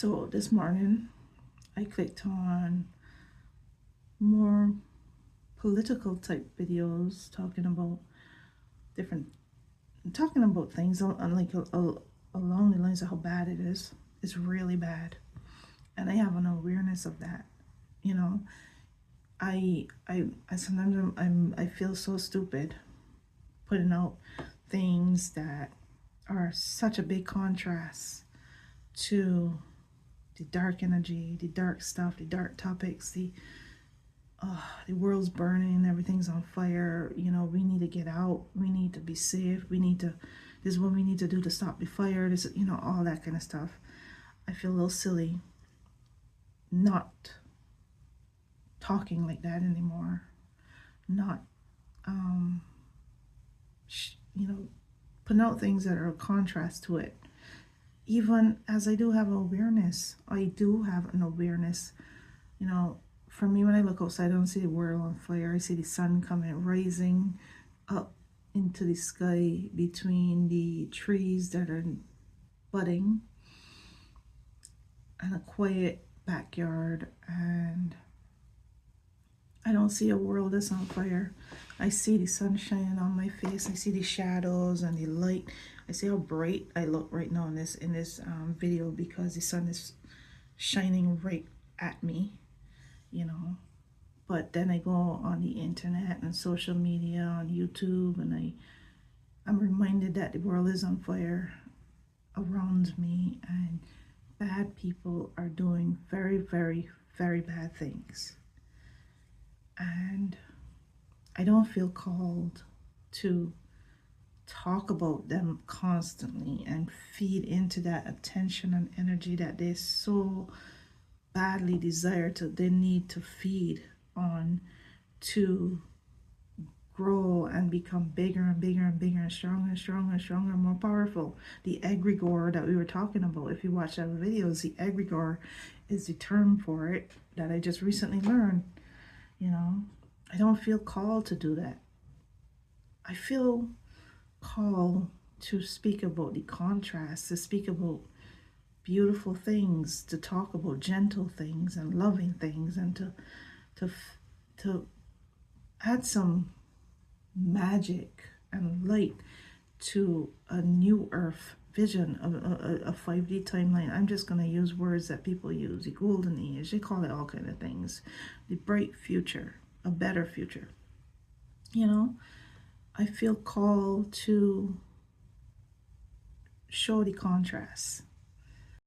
So this morning I clicked on more political type videos different talking about things along the lines of how bad it is. It's really bad, and I have an awareness of that. You know, I sometimes I feel so stupid putting out things that are such a big contrast to the dark energy, the dark stuff, the dark topics, the world's burning, everything's on fire. You know, we need to get out. We need to be safe. This is what we need to do to stop the fire. This, all that kind of stuff. I feel a little silly not talking like that anymore. Not, putting out things that are a contrast to it. Even as I do have awareness, for me, when I look outside, I don't see the world on fire. I see the sun rising up into the sky between the trees that are budding, and a quiet backyard, and I don't see a world that's on fire. I see the sun shining on my face. I see the shadows and the light. I see how bright I look right now in this video, because the sun is shining right at me. But then I go on the internet and social media, on YouTube, and I'm reminded that the world is on fire around me, and bad people are doing very, very, very bad things. And I don't feel called to talk about them constantly and feed into that attention and energy that they so badly they need to feed on to grow and become bigger and bigger and bigger and stronger and stronger and stronger and more powerful. The egregore that we were talking about, if you watch our videos, the egregore is the term for it that I just recently learned. I don't feel called to do that. I feel called to speak about the contrast, to speak about beautiful things, to talk about gentle things and loving things, and to add some magic and light to a new earth vision of a 5D timeline. I'm just going to use words that people use: the golden age, they call it all kind of things, the bright future, a better future. I feel called to show the contrast